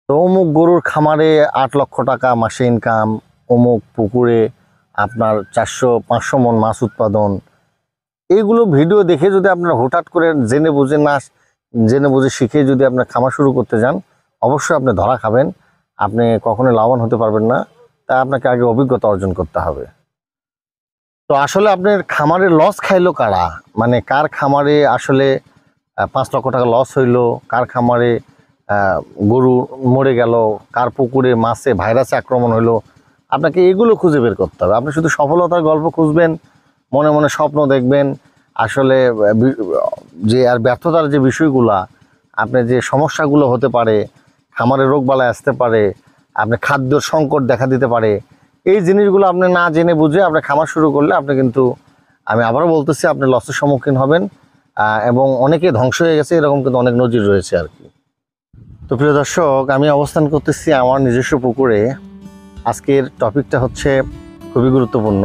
তো অমুক গরুর খামারে 8 লক্ষ টাকা মাসে ইনকাম, অমুক পুকুরে আপনার 400-500 মন মাছ উৎপাদন। এইগুলো ভিডিও দেখে যদি আপনারা হুটহাট করে জেনে বুঝে শিখে যদি আপনার খামার শুরু করতে যান, অবশ্যই আপনি ধরা খাবেন, আপনি কখনো লাভবান হতে পারবেন না। তাই আপনাকে আগে অভিজ্ঞতা অর্জন করতে হবে। তো আসলে আপনার খামারে লস খাইলো কারা, মানে কার খামারে আসলে 5 লক্ষ টাকা লস হইলো, কার খামারে গরু মরে গেল, কার পুকুরে মাছে ভাইরাসে আক্রমণ হলো, আপনাকে এগুলো খুঁজে বের করতে হবে। আপনি শুধু সফলতার গল্প খুঁজবেন, মনে মনে স্বপ্ন দেখবেন, আসলে যে আর ব্যর্থতার যে বিষয়গুলা, আপনি যে সমস্যাগুলো হতে পারে, খামারে রোগবালাই আসতে পারে, আপনি খাদ্যর সংকট দেখা দিতে পারে, এই জিনিসগুলো আপনি না জেনে বুঝে আপনি খামার শুরু করলে আপনি কিন্তু, আমি আবারও বলতেছি, আপনি লসের সম্মুখীন হবেন। এবং অনেকে ধ্বংস হয়ে গেছে, এরকম কিন্তু অনেক নজির রয়েছে আর কি। তো প্রিয় দর্শক, আমি অবস্থান করতেছি আমার নিজস্ব পুকুরে। আজকের টপিকটা হচ্ছে খুবই গুরুত্বপূর্ণ,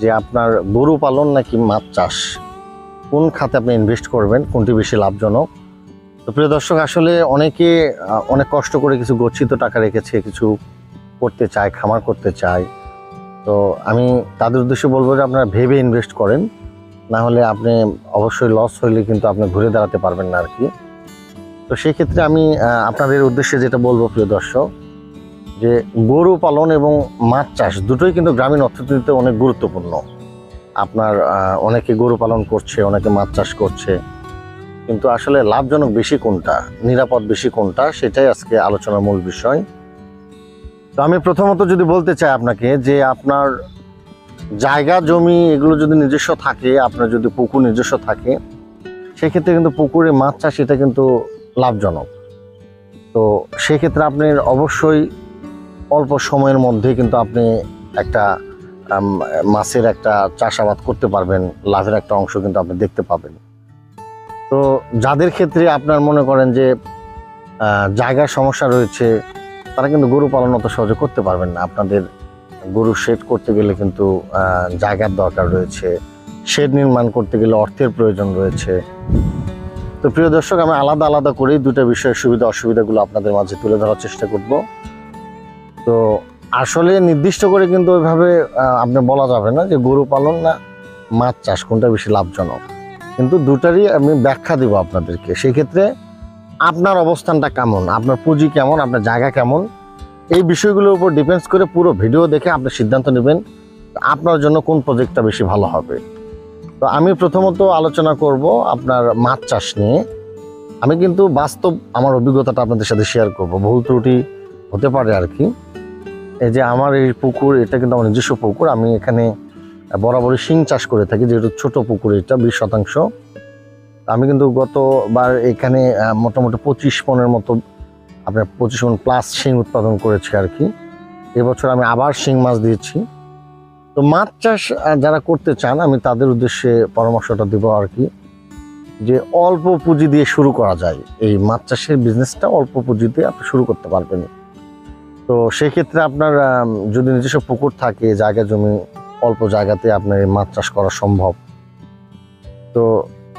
যে আপনার গরু পালন নাকি মাছ চাষ, কোন খাতে আপনি ইনভেস্ট করবেন, কোনটি বেশি লাভজনক। তো প্রিয় দর্শক, আসলে অনেকে অনেক কষ্ট করে কিছু গচ্ছিত টাকা রেখেছে, কিছু করতে চায়, খামার করতে চায়। তো আমি তাদের উদ্দেশ্যে বলবো যে আপনারা ভেবে ইনভেস্ট করেন, না হলে আপনি অবশ্যই লস হইলে কিন্তু আপনি ঘুরে দাঁড়াতে পারবেন না আর কি। তো সেই ক্ষেত্রে আমি আপনাদের উদ্দেশ্যে যেটা বলবো প্রিয় দর্শক, যে গরু পালন এবং মাছ চাষ দুটোই কিন্তু গ্রামীণ অর্থনীতিতে অনেক গুরুত্বপূর্ণ। আপনার অনেকে গরু পালন করছে, অনেকে মাছ চাষ করছে, কিন্তু আসলে লাভজনক বেশি কোনটা, নিরাপদ বেশি কোনটা, সেটাই আজকে আলোচনার মূল বিষয়। তো আমি প্রথমত যদি বলতে চাই আপনাকে, যে আপনার জায়গা জমি এগুলো যদি নিজস্ব থাকে, আপনার যদি পুকুর নিজস্ব থাকে, সেক্ষেত্রে কিন্তু পুকুরে মাছ চাষ এটা কিন্তু লাভজনক। তো সেক্ষেত্রে আপনি অবশ্যই অল্প সময়ের মধ্যে কিন্তু আপনি একটা মাছের একটা চাষাবাদ করতে পারবেন, লাভের একটা অংশ কিন্তু আপনি দেখতে পাবেন। তো যাদের ক্ষেত্রে আপনার মনে করেন যে জায়গার সমস্যা রয়েছে, তারা কিন্তু গরু পালন অত সহজে করতে পারবেন না। আপনাদের গরু শেড করতে গেলে কিন্তু জায়গার দরকার রয়েছে, শেড নির্মাণ করতে গেলে অর্থের প্রয়োজন রয়েছে। তো প্রিয় দর্শক, আমি আলাদা আলাদা করেই দুটো বিষয়ের সুবিধা অসুবিধাগুলো আপনাদের মাঝে তুলে ধরার চেষ্টা করব। তো আসলে নির্দিষ্ট করে কিন্তু ওইভাবে আপনি বলা যাবে না যে গরু পালন না মাছ চাষ কোনটা বেশি লাভজনক, কিন্তু দুটারই আমি ব্যাখ্যা দেব আপনাদেরকে। সেই ক্ষেত্রে আপনার অবস্থানটা কেমন, আপনার পুঁজি কেমন, আপনার জায়গা কেমন, এই বিষয়গুলোর উপর ডিপেন্ডস করে পুরো ভিডিও দেখে আপনি সিদ্ধান্ত নেবেন আপনার জন্য কোন প্রজেক্টটা বেশি ভালো হবে। তো আমি প্রথমত আলোচনা করব আপনার মাছ চাষ নিয়ে। আমি কিন্তু বাস্তব আমার অভিজ্ঞতাটা আপনাদের সাথে শেয়ার করব, ভুল ত্রুটি হতে পারে আর কি। এই যে আমার এই পুকুর, এটা কিন্তু আমার নিজস্ব পুকুর। আমি এখানে বরাবরই শিং চাষ করে থাকি, যেহেতু ছোট পুকুর, এটা 20%। আমি কিন্তু গতবার এখানে মোটামুটি 25 মনের মতো, আপনার 25 মন প্লাস শিং উৎপাদন করেছি আর কি। এবছর আমি আবার শিং মাছ দিয়েছি। তো মাছ চাষ যারা করতে চান, আমি তাদের উদ্দেশ্যে পরামর্শটা দেবো আর কি, যে অল্প পুঁজি দিয়ে শুরু করা যায়। এই মাছ চাষের বিজনেসটা অল্প পুঁজিতে আপনি শুরু করতে পারবেন। তো সেক্ষেত্রে আপনার যদি নিজস্ব পুকুর থাকে, জায়গা জমি অল্প জায়গাতে আপনার এই মাছ চাষ করা সম্ভব। তো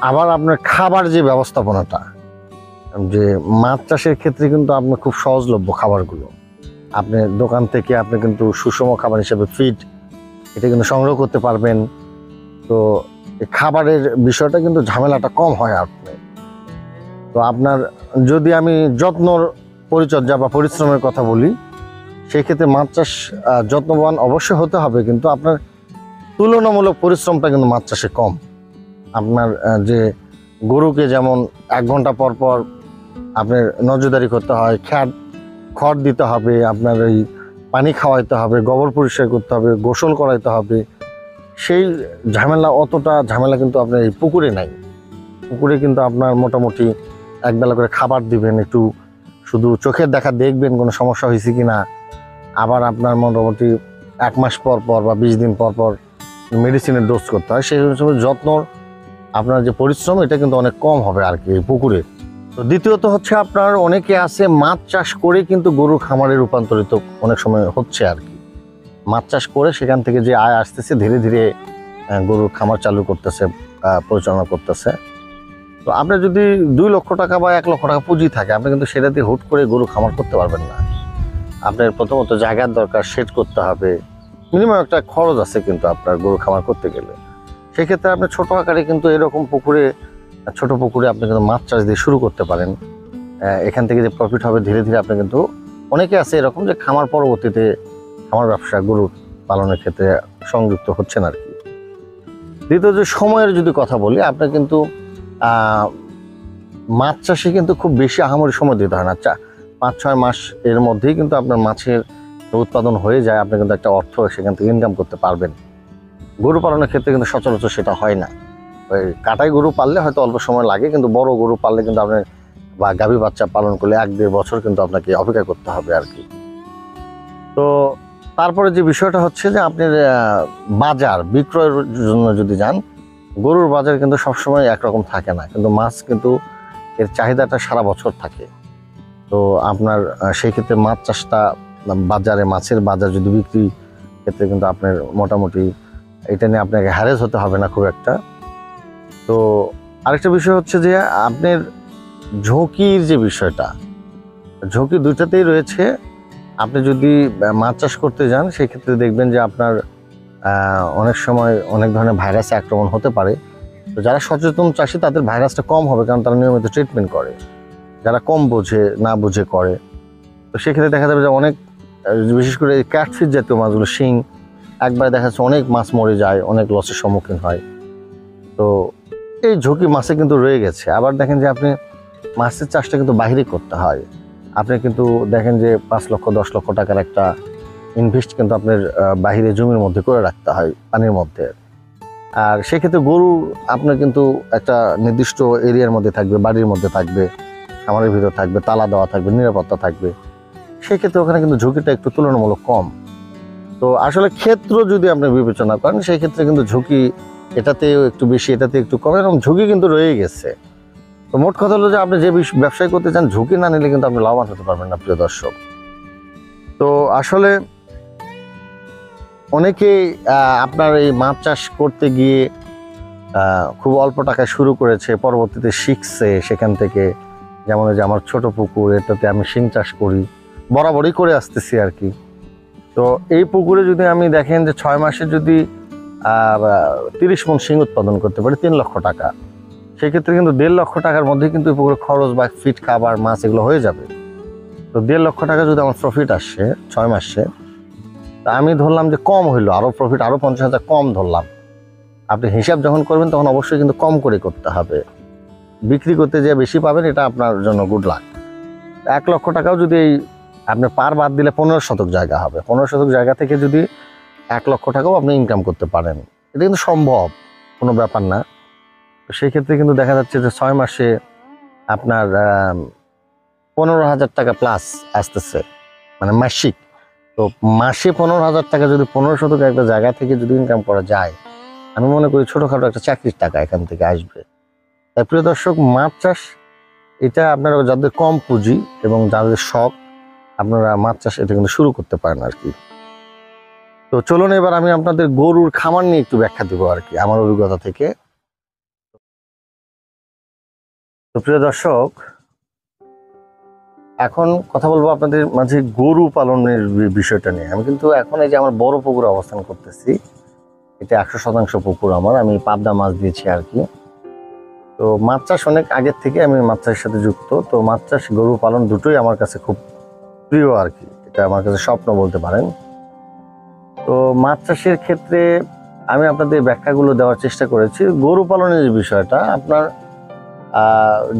আবার আপনার খাবার যে ব্যবস্থাপনাটা, যে মাছ চাষের ক্ষেত্রে কিন্তু আপনার খুব সহজলভ্য খাবারগুলো, আপনি দোকান থেকে আপনি কিন্তু সুষম খাবার হিসেবে ফিড এটা কিন্তু সংগ্রহ করতে পারবেন। তো খাবারের বিষয়টা কিন্তু ঝামেলাটা কম হয় আপনি। তো আপনার যদি আমি যত্নর পরিচর্যা বা পরিশ্রমের কথা বলি, সেই ক্ষেত্রে মাছ চাষ যত্নবান অবশ্যই হতে হবে, কিন্তু আপনার তুলনামূলক পরিশ্রমটা কিন্তু মাছ চাষে কম। আপনার যে গরুকে যেমন 1 ঘন্টা পর পর আপনার নজরদারি করতে হয়, খড় দিতে হবে, আপনার এই পানি খাওয়াইতে হবে, গোবর পরিষ্কার করতে হবে, গোসল করাইতে হবে, সেই অতটা ঝামেলা কিন্তু আপনার এই পুকুরে নাই। পুকুরে কিন্তু আপনার মোটামুটি একবেলা করে খাবার দিবেন, একটু শুধু চোখের দেখা দেখবেন কোনো সমস্যা হয়েছে কি না। আবার আপনার মোটামুটি 1 মাস পর পর বা 20 দিন পর পর মেডিসিনের ডোজ করতে হয়। সেই হিসেবে যত্নর আপনার যে পরিশ্রম, এটা কিন্তু অনেক কম হবে আর কি এই পুকুরে। তো দ্বিতীয়ত হচ্ছে, আপনার অনেকে আছে মাছ চাষ করে কিন্তু গরুর খামারে রূপান্তরিত অনেক সময় হচ্ছে আর কি। মাছ চাষ করে সেখান থেকে যে আয় আসতেছে, ধীরে ধীরে গরুর খামার চালু করতেছে, পরিচালনা করতেছে। তো আপনার যদি 2 লক্ষ টাকা বা 1 লক্ষ টাকা পুঁজি থাকে, আপনি কিন্তু সেটা দিয়ে হুট করে গরু খামার করতে পারবেন না। আপনার প্রথমত জায়গার দরকার, সেট করতে হবে, মিনিমাম একটা খরচ আছে কিন্তু আপনার গরু খামার করতে গেলে। সেক্ষেত্রে আপনি ছোট আকারে কিন্তু এরকম পুকুরে, ছোট পুকুরে আপনি কিন্তু মাছ চাষ দিয়ে শুরু করতে পারেন। এখান থেকে যে প্রফিট হবে ধীরে ধীরে আপনি কিন্তু, অনেকে আছে এরকম যে খামার পরবর্তীতে খামার ব্যবসা গরু পালনের ক্ষেত্রে সংযুক্ত হচ্ছেন আর কি। দ্বিতীয় যে সময়ের যদি কথা বলি, আপনার কিন্তু মাছ চাষে কিন্তু খুব বেশি আহামরি সময় দিতে হয় না। 5-6 মাস এর মধ্যেই কিন্তু আপনার মাছের উৎপাদন হয়ে যায়, আপনি কিন্তু একটা অর্থ সেখান থেকে ইনকাম করতে পারবেন। গরু পালনের ক্ষেত্রে কিন্তু সচরাচর সেটা হয় না। ওই কাটাই গরু পাললে হয়তো অল্প সময় লাগে, কিন্তু বড় গরু পাললে কিন্তু আপনার বা গাভী বাচ্চা পালন করলে 1-1.5 বছর কিন্তু আপনাকে অপেক্ষা করতে হবে আর কি। তো তারপরে যে বিষয়টা হচ্ছে যে আপনার বাজার বিক্রয়ের জন্য যদি যান, গরুর বাজার কিন্তু সবসময় একরকম থাকে না, কিন্তু মাছ কিন্তু এর চাহিদাটা সারা বছর থাকে। তো আপনার সেই ক্ষেত্রে মাছ চাষটা বাজারে, মাছের বাজার যদি বিক্রি ক্ষেত্রে কিন্তু আপনার মোটামুটি এটা নিয়ে আপনাকে হ্যারেস হতে হবে না খুব একটা। তো আরেকটা বিষয় হচ্ছে যে আপনার ঝুঁকির যে বিষয়টা, ঝুঁকি দুইটাতেই রয়েছে। আপনি যদি মাছ চাষ করতে যান সেক্ষেত্রে দেখবেন যে আপনার অনেক সময় অনেক ধরনের ভাইরাসে আক্রমণ হতে পারে। তো যারা সচেতন চাষি তাদের ভাইরাসটা কম হবে, কারণ তারা নিয়মিত ট্রিটমেন্ট করে। যারা কম বোঝে, না বুঝে করে, তো সেক্ষেত্রে দেখা যাবে যে অনেক, বিশেষ করে ক্যাটফিশ জাতীয় মাছগুলো, শিং, একবারে দেখা যাচ্ছে অনেক মাছ মরে যায়, অনেক লসের সম্মুখীন হয়। তো এই ঝুঁকি মাছে কিন্তু রয়ে গেছে। আবার দেখেন যে আপনি মাছের চাষটা কিন্তু বাইরে করতে হয়। আপনি কিন্তু দেখেন যে 5 লক্ষ 10 লক্ষ টাকার একটা ইনভেস্ট কিন্তু আপনার বাহিরে জমির মধ্যে করে রাখতে হয়, পানির মধ্যে। আর সেক্ষেত্রে গরু আপনার কিন্তু একটা নির্দিষ্ট এরিয়ার মধ্যে থাকবে, বাড়ির মধ্যে থাকবে, খামারের ভিতর থাকবে, তালা দেওয়া থাকবে, নিরাপত্তা থাকবে। সেক্ষেত্রে ওখানে কিন্তু ঝুঁকিটা একটু তুলনামূলক কম। তো আসলে ক্ষেত্র যদি আপনি বিবেচনা করেন সেই ক্ষেত্রে কিন্তু ঝুঁকি এটাতেও একটু বেশি, এটাতে একটু কম, এরকম ঝুঁকি কিন্তু রয়ে গেছে। তো মোট কথা হলো যে আপনি যে ব্যবসায় করতে চান, ঝুঁকি না নিলে কিন্তু আপনি লাভবান হতে পারবেন না, প্রিয় দর্শক। তো আসলে অনেকেই আপনার এই মাছ চাষ করতে গিয়ে খুব অল্প টাকায় শুরু করেছে, পরবর্তীতে শিখছে সেখান থেকে। যেমন যে আমার ছোট পুকুর, এটাতে আমি শিং চাষ করি, বরাবরই করে আসতেছি আর কি। তো এই পুকুরে যদি আমি দেখেন যে 6 মাসে যদি 30 মণ শিং উৎপাদন করতে পারি 3 লক্ষ টাকা, সেক্ষেত্রে কিন্তু 1.5 লক্ষ টাকার মধ্যে কিন্তু এই পুকুরে খরচ বা ফিট, খাবার, মাছ এগুলো হয়ে যাবে। তো 1.5 লক্ষ টাকা যদি আমার প্রফিট আসে 6 মাসে, তা আমি ধরলাম যে কম হইলো, আরও প্রফিট আরও 50,000 কম ধরলাম। আপনি হিসাব যখন করবেন তখন অবশ্যই কিন্তু কম করে করতে হবে। বিক্রি করতে যে বেশি পাবেন এটা আপনার জন্য গুড লাক। 1 লক্ষ টাকাও যদি এই আপনি পার বাদ দিলে 15 শতক জায়গা হবে, 15 শতক জায়গা থেকে যদি 1 লক্ষ টাকাও আপনি ইনকাম করতে পারেন, এটা কিন্তু সম্ভব, কোনো ব্যাপার না। তো সেই ক্ষেত্রে কিন্তু দেখা যাচ্ছে যে 6 মাসে আপনার 15,000 টাকা প্লাস আসতেছে, মানে মাসিক। তো মাসে 15,000 টাকা যদি 15 শতক একটা জায়গা থেকে যদি ইনকাম করা যায়, আমি মনে করি ছোটোখাটো একটা চাকরির টাকা এখান থেকে আসবে। তাই প্রিয় দর্শক, মাছ চাষ এটা আপনারা যাদের কম পুঁজি এবং যাদের শখ, আপনারা মাছ চাষ এটা কিন্তু শুরু করতে পারেন আর কি। তো চলুন এবার আমি আপনাদের গরুর খামার নিয়ে একটু ব্যাখ্যা দেবো আর কি, আমার অভিজ্ঞতা থেকে। তো প্রিয় দর্শক, এখন কথা বলবো আপনাদের মাঝে গরু পালনের বিষয়টা নিয়ে। আমি কিন্তু এখন এই যে আমার বড় পুকুরে অবস্থান করতেছি, এটা 100% পুকুর আমার, আমি পাবদা মাছ দিয়েছি আর কি। তো মাছ চাষ অনেক আগের থেকে আমি মাছ চাষের সাথে যুক্ত। তো মাছ চাষ, গরু পালন দুটোই আমার কাছে খুব প্রিয় আর কি, এটা আমার কাছে স্বপ্ন বলতে পারেন। তো মাছ চাষের ক্ষেত্রে আমি আপনাদের ব্যাখ্যাগুলো দেওয়ার চেষ্টা করেছি। গরু পালনের যে বিষয়টা, আপনার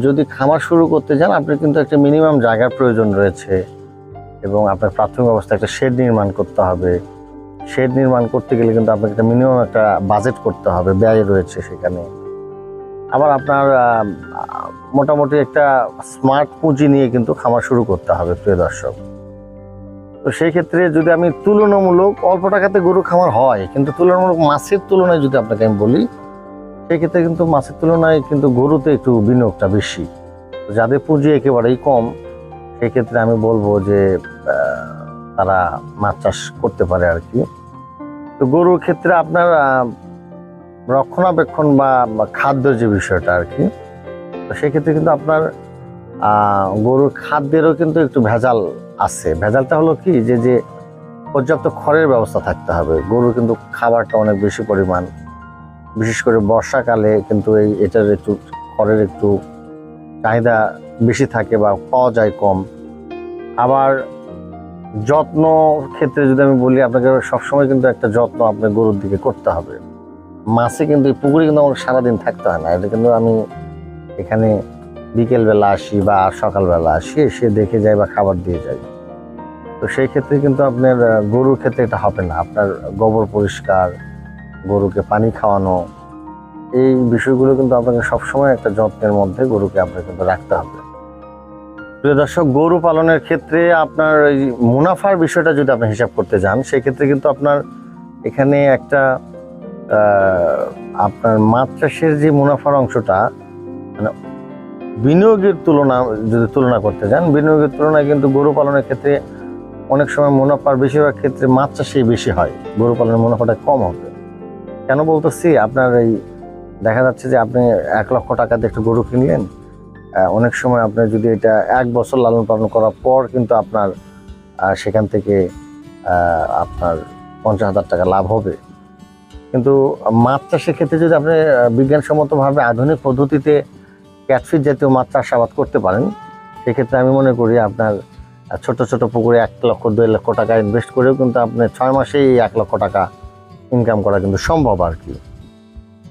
যদি খামার শুরু করতে চান, আপনি কিন্তু একটা মিনিমাম জায়গার প্রয়োজন রয়েছে, এবং আপনার প্রাথমিক অবস্থায় একটা শেড নির্মাণ করতে হবে। শেড নির্মাণ করতে গেলে কিন্তু আপনাকে একটা মিনিমাম একটা বাজেট করতে হবে, ব্যয় রয়েছে সেখানে। আবার আপনার মোটামুটি একটা স্মার্ট পুঁজি নিয়ে কিন্তু খামার শুরু করতে হবে, প্রিয় দর্শক। তো সেই ক্ষেত্রে যদি আমি তুলনামূলক অল্প টাকাতে গরু খামার হয়, কিন্তু তুলনামূলক মাছের তুলনায় যদি আপনাকে আমি বলি, সেক্ষেত্রে কিন্তু মাছের তুলনায় কিন্তু গরুতে একটু বিনিয়োগটা বেশি। যাদের পুঁজি একেবারেই কম, সেক্ষেত্রে আমি বলবো যে তারা মাছ চাষ করতে পারে আর কি। তো গরুর ক্ষেত্রে আপনার রক্ষণাবেক্ষণ বা খাদ্যের যে বিষয়টা আর কি, সেক্ষেত্রে কিন্তু আপনার গরুর খাদ্যেরও কিন্তু একটু ভেজাল আছে। ভেজালটা হলো কি, যে পর্যাপ্ত খড়ের ব্যবস্থা থাকতে হবে। গরুর কিন্তু খাবারটা অনেক বেশি পরিমাণ, বিশেষ করে বর্ষাকালে কিন্তু এটার একটু খড়ের একটু চাহিদা বেশি থাকে বা পাওয়া যায় কম। আবার যত্ন ক্ষেত্রে যদি আমি বলি, আপনাকে সবসময় কিন্তু একটা যত্ন আপনার গরুর দিকে করতে হবে। মাছে কিন্তু এই পুকুরে কিন্তু আমাকে সারাদিন থাকতে হয় না। এটা কিন্তু আমি এখানে বিকেলবেলা আসি বা সকালবেলা আসি, এসে দেখে যাই বা খাবার দিয়ে যাই। তো সেই ক্ষেত্রে কিন্তু আপনার গরুর ক্ষেত্রে এটা হবে না। আপনার গোবর পরিষ্কার, গরুকে পানি খাওয়ানো, এই বিষয়গুলো কিন্তু আপনাকে সবসময় একটা যত্নের মধ্যে গরুকে আপনাকে কিন্তু রাখতে হবে। প্রিয় দর্শক, গরু পালনের ক্ষেত্রে আপনার এই মুনাফার বিষয়টা যদি আপনি হিসাব করতে যান, সেক্ষেত্রে কিন্তু আপনার এখানে একটা আপনার মাছ চাষের যে মুনাফার অংশটা, মানে বিনিয়োগের তুলনা করতে যান, বিনিয়োগের তুলনায় কিন্তু গরু পালনের ক্ষেত্রে অনেক সময় মুনাফার বেশিরভাগ ক্ষেত্রে মাছ চাষেই বেশি হয়, গরু পালনের মুনাফাটা কম হবে। কেন বলতেছি, আপনার এই দেখা যাচ্ছে যে আপনি 1 লক্ষ টাকাতে একটা গরু কিনলেন, অনেক সময় আপনি যদি এটা 1 বছর লালন পালন করার পর কিন্তু আপনার সেখান থেকে আপনার 50,000 টাকা লাভ হবে। কিন্তু মাছ চাষের ক্ষেত্রে যদি আপনি বিজ্ঞানসম্মতভাবে আধুনিক পদ্ধতিতে ক্যাটফিশ জাতীয় মাছ চাষাবাদ করতে পারেন, সেক্ষেত্রে আমি মনে করি আপনার ছোট ছোট পুকুরে 1 লক্ষ 2 লক্ষ টাকা ইনভেস্ট করেও কিন্তু আপনি 6 মাসেই 1 লক্ষ টাকা ইনকাম করা কিন্তু সম্ভব আর কি।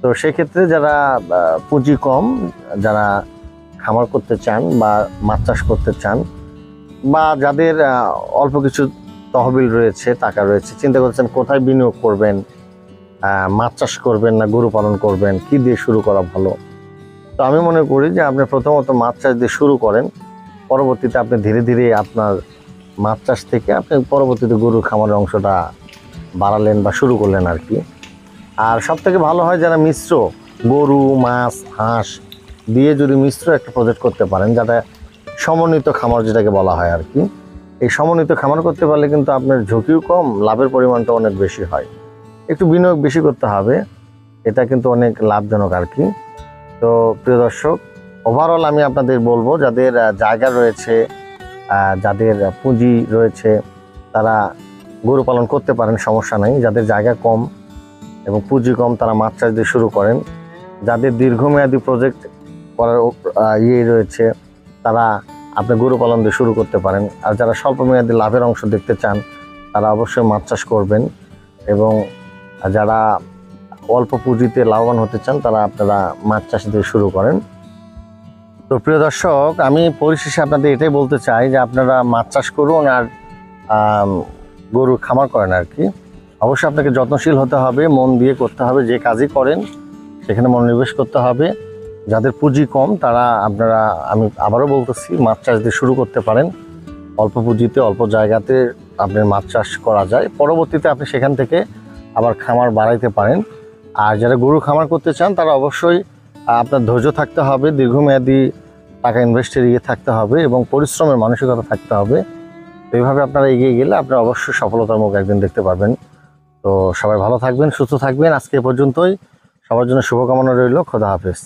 তো সেক্ষেত্রে যারা পুঁজি কম, যারা খামার করতে চান বা মাছ চাষ করতে চান, বা যাদের অল্প কিছু তহবিল রয়েছে, টাকা রয়েছে, চিন্তা করছেন কোথায় বিনিয়োগ করবেন, মাছ চাষ করবেন না গরু পালন করবেন, কি দিয়ে শুরু করা ভালো, তো আমি মনে করি যে আপনি প্রথমত মাছ চাষ দিয়ে শুরু করেন। পরবর্তীতে আপনি ধীরে ধীরে আপনার মাছ চাষ থেকে আপনি পরবর্তীতে গরুর খামারের অংশটা বাড়ালেন বা শুরু করলেন আর কি। আর সব থেকে ভালো হয় যারা মিশ্র গরু, মাছ, হাঁস দিয়ে যদি মিশ্র একটা প্রজেক্ট করতে পারেন, যেটা সমন্বিত খামার যেটাকে বলা হয় আর কি। এই সমন্বিত খামার করতে পারলে কিন্তু আপনার ঝুঁকিও কম, লাভের পরিমাণটা অনেক বেশি হয়। একটু বিনিয়োগ বেশি করতে হবে, এটা কিন্তু অনেক লাভজনক আর কি। তো প্রিয় দর্শক, ওভারঅল আমি আপনাদের বলবো, যাদের জায়গা রয়েছে, যাদের পুঁজি রয়েছে, তারা গরু পালন করতে পারেন, সমস্যা নেই। যাদের জায়গা কম এবং পুঁজি কম, তারা মাছ চাষ দিয়ে শুরু করেন। যাদের দীর্ঘমেয়াদী প্রজেক্ট করার রয়েছে, তারা আপনি গরু পালন দিয়ে শুরু করতে পারেন। আর যারা স্বল্প মেয়াদী লাভের অংশ দেখতে চান, তারা অবশ্যই মাছ চাষ করবেন। এবং যারা অল্প পুঁজিতে লাভবান হতে চান, তারা আপনারা মাছ চাষ দিয়ে শুরু করেন। তো প্রিয় দর্শক, আমি পরিশেষে আপনাদের এটাই বলতে চাই যে আপনারা মাছ চাষ করুন আর গরুর খামার করেন আর কি। অবশ্যই আপনাকে যত্নশীল হতে হবে, মন দিয়ে করতে হবে, যে কাজই করেন সেখানে মনোনিবেশ করতে হবে। যাদের পুঁজি কম, তারা আপনারা, আমি আবারও বলতেছি, মাছ চাষ দিয়ে শুরু করতে পারেন। অল্প পুঁজিতে অল্প জায়গাতে আপনার মাছ চাষ করা যায়, পরবর্তীতে আপনি সেখান থেকে আবার খামার বাড়াইতে পারেন। আর যারা গরু খামার করতে চান, তারা অবশ্যই আপনার ধৈর্য থাকতে হবে, দীর্ঘমেয়াদী টাকা ইনভেস্টের থাকতে হবে এবং পরিশ্রমের মানসিকতা থাকতে হবে। এইভাবে আপনারা এগিয়ে গেলে আপনারা অবশ্যই সফলতার মুখ একদিন দেখতে পারবেন। তো সবাই ভালো থাকবেন, সুস্থ থাকবেন। আজকে এ পর্যন্তই। সবার জন্য শুভকামনা রইল। খোদা হাফেজ।